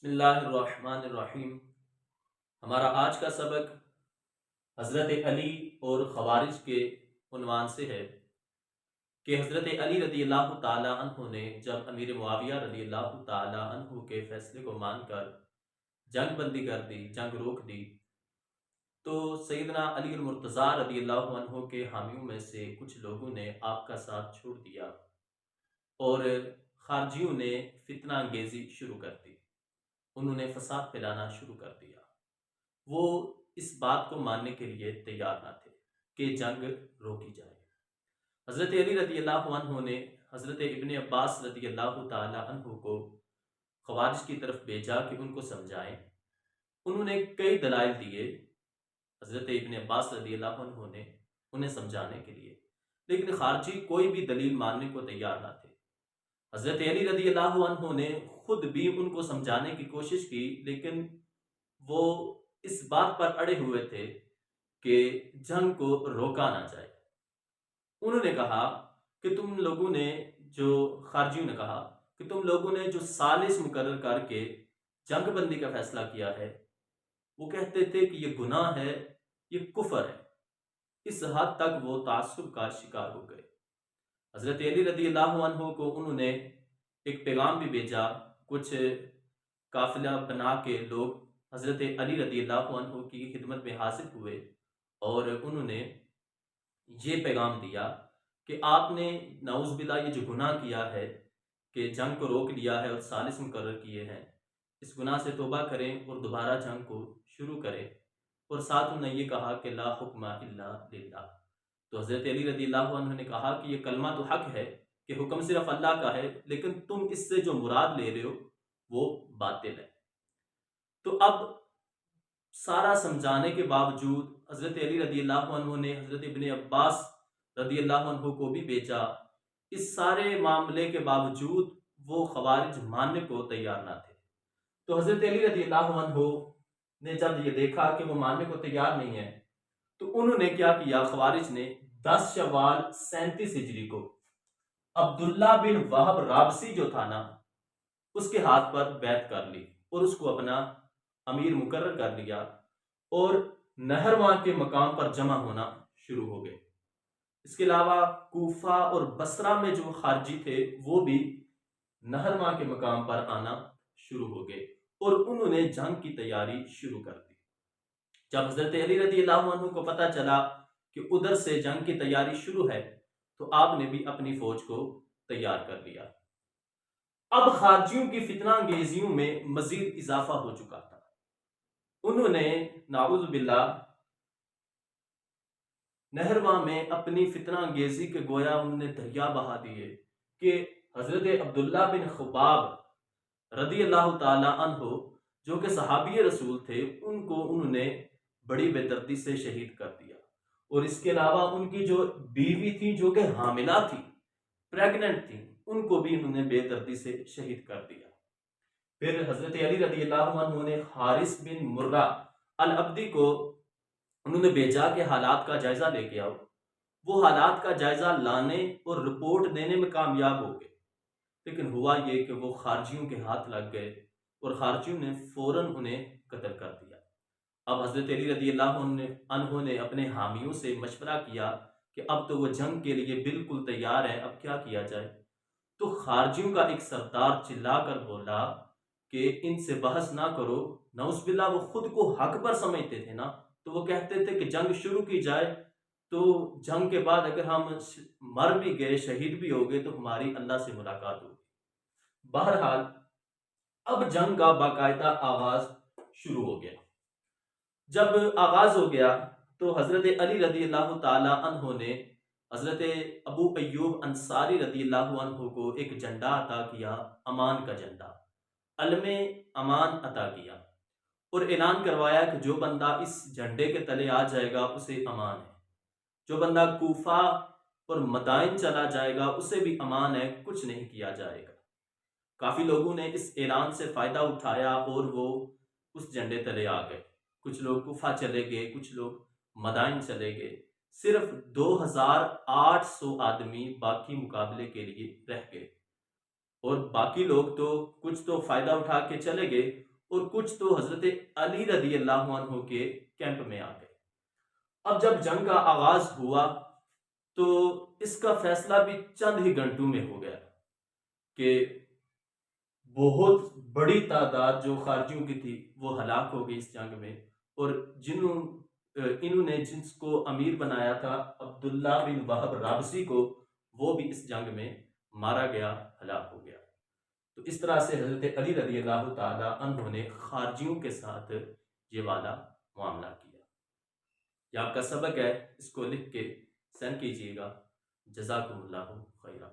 بسم اللہ الرحمن الرحیم۔ ہمارا آج کا سبق حضرت علی اور خوارج کے عنوان سے ہے کہ حضرت علی رضی اللہ تعالی عنہ نے جب امیر معاویہ رضی اللہ تعالی عنہ کے فیصلے کو مان کر جنگ بندی کر دی، جنگ روک دی، تو سیدنا علی المرتضیٰ رضی اللہ عنہ کے حامیوں میں سے کچھ لوگوں نے آپ کا ساتھ چھوڑ دیا اور خارجیوں نے فتنہ انگیزی شروع کر دی۔ انہوں نے فساد پھیلانا شروع کر دیا۔ وہ اس بات کو ماننے کے لیے تیار نہ تھے کہ جنگ روکی جائے۔ حضرت علی رضی اللہ عنہ نے حضرت ابن عباس رضی اللہ تعالی عنہ کو خوارج کی طرف بھیجا کہ ان کو سمجھائیں۔ انہوں نے کئی دلائل دیے حضرت ابن عباس رضی اللہ عنہ نے انہیں سمجھانے کے لیے، لیکن خارجی کوئی بھی دلیل ماننے کو تیار نہ تھے۔ حضرت علی رضی اللہ عنہ نے خود بھی ان کو سمجھانے کی کوشش کی، لیکن وہ اس بات پر اڑے ہوئے تھے کہ جنگ کو روکا نہ جائے۔ انہوں نے کہا کہ تم لوگوں نے خارجیوں نے کہا کہ تم لوگوں نے جو سالس مقرر کر کے جنگ بندی کا فیصلہ کیا ہے، وہ کہتے تھے کہ یہ گناہ ہے، یہ کفر ہے۔ اس حد تک وہ تعصب کا شکار ہو گئے۔ حضرت علی رضی اللہ عنہ کو انہوں نے ایک پیغام بھی بھیجا۔ کچھ قافلہ بنا کے لوگ حضرت علی رضی اللہ عنہ کی خدمت میں حاضر ہوئے اور انہوں نے یہ پیغام دیا کہ آپ نے نعوذ باللہ یہ جو گناہ کیا ہے کہ جنگ کو روک لیا ہے اور سالس مقرر کیے ہیں، اس گناہ سے توبہ کریں اور دوبارہ جنگ کو شروع کریں۔ اور ساتھ انہوں نے یہ کہا کہ لا حکم الا للہ۔ تو حضرت علی رضی اللہ عنہ نے کہا کہ یہ کلمہ تو حق ہے کہ حکم صرف اللہ کا ہے، لیکن تم اس سے جو مراد لے رہے ہو وہ باطل ہے۔ تو اب سارا سمجھانے کے باوجود حضرت علی رضی اللہ عنہ نے حضرت ابن عباس رضی اللہ عنہ کو بھی بھیجا۔ اس سارے معاملے کے باوجود وہ خوارج ماننے کو تیار نہ تھے۔ تو حضرت علی رضی اللہ عنہ نے جب یہ دیکھا کہ وہ ماننے کو تیار نہیں ہے، تو انہوں نے کیا کیا، خوارج نے 10 شوال 37 ہجری کو عبداللہ بن وہب رابسی جو تھا نا، اس کے ہاتھ پر بیعت کر لی اور اس کو اپنا امیر مقرر کر لیا، اور نہرواں کے مقام پر جمع ہونا شروع ہو گئے۔ اس کے علاوہ کوفہ اور بصرہ میں جو خارجی تھے وہ بھی نہرواں کے مقام پر آنا شروع ہو گئے اور انہوں نے جنگ کی تیاری شروع کر دی۔ جب حضرت علی رضی اللہ عنہ کو پتہ چلا کہ ادھر سے جنگ کی تیاری شروع ہے، تو آپ نے بھی اپنی فوج کو تیار کر لیا۔ اب خارجیوں کی فتنہ انگیزیوں میں مزید اضافہ ہو چکا تھا۔ انہوں نے نعوذ باللہ نہرواں میں اپنی فتنہ انگیزی کے گویا انہوں نے دریا بہا دیے کہ حضرت عبداللہ بن خباب رضی اللہ تعالی عنہ جو کہ صحابی رسول تھے، ان کو انہوں نے بڑی بے دردی سے شہید کر دیا، اور اس کے علاوہ ان کی جو بیوی تھی جو کہ حاملہ تھی، پریگننٹ تھی، ان کو بھی انہوں نے بے دردی سے شہید کر دیا۔ پھر حضرت علی رضی اللہ عنہ نے حارث بن مرہ العبدی کو انہوں نے بھیجا کہ حالات کا جائزہ لے کے آؤ۔ وہ حالات کا جائزہ لانے اور رپورٹ دینے میں کامیاب ہو گئے، لیکن ہوا یہ کہ وہ خارجیوں کے ہاتھ لگ گئے اور خارجیوں نے فوراً انہیں قتل کر دیا۔ اب حضرت علی رضی اللہ عنہ نے اپنے حامیوں سے مشورہ کیا کہ اب تو وہ جنگ کے لیے بالکل تیار ہیں، اب کیا کیا جائے؟ تو خارجیوں کا ایک سردار چلا کر بولا کہ ان سے بحث نہ کرو۔ نعوذ باللہ وہ خود کو حق پر سمجھتے تھے نا، تو وہ کہتے تھے کہ جنگ شروع کی جائے، تو جنگ کے بعد اگر ہم مر بھی گئے، شہید بھی ہو گئے، تو ہماری اللہ سے ملاقات ہوگی۔ بہرحال اب جنگ کا باقاعدہ آغاز شروع ہو گیا۔ جب آغاز ہو گیا تو حضرت علی رضی اللہ تعالی عنہ نے حضرت ابو ایوب انصاری رضی اللہ عنہ کو ایک جھنڈا عطا کیا، امان کا جھنڈا، علم امان عطا کیا، اور اعلان کروایا کہ جو بندہ اس جھنڈے کے تلے آ جائے گا اسے امان ہے، جو بندہ کوفہ اور مدائن چلا جائے گا اسے بھی امان ہے، کچھ نہیں کیا جائے گا۔ کافی لوگوں نے اس اعلان سے فائدہ اٹھایا اور وہ اس جھنڈے تلے آ گئے۔ کچھ لوگ کوفہ چلے گئے، کچھ لوگ مدائن چلے گئے۔ صرف 2800 آدمی باقی مقابلے کے لیے رہ گئے، اور باقی لوگ تو کچھ تو فائدہ اٹھا کے چلے گئے، اور کچھ تو حضرت علی رضی اللہ عنہ کے کیمپ میں آ گئے۔ اب جب جنگ کا آغاز ہوا تو اس کا فیصلہ بھی چند ہی گھنٹوں میں ہو گیا کہ بہت بڑی تعداد جو خارجیوں کی تھی وہ ہلاک ہو گئی اس جنگ میں، اور انہوں نے جس کو امیر بنایا تھا عبداللہ بن وہب رابسی کو، وہ بھی اس جنگ میں مارا گیا، ہلاک ہو گیا۔ تو اس طرح سے حضرت علی رضی اللہ تعالی عنہ نے خارجیوں کے ساتھ یہ والا معاملہ کیا۔ یہ آپ کا سبق ہے، اس کو لکھ کے سینڈ کیجیے گا۔ جزاکم اللہ خیرہ۔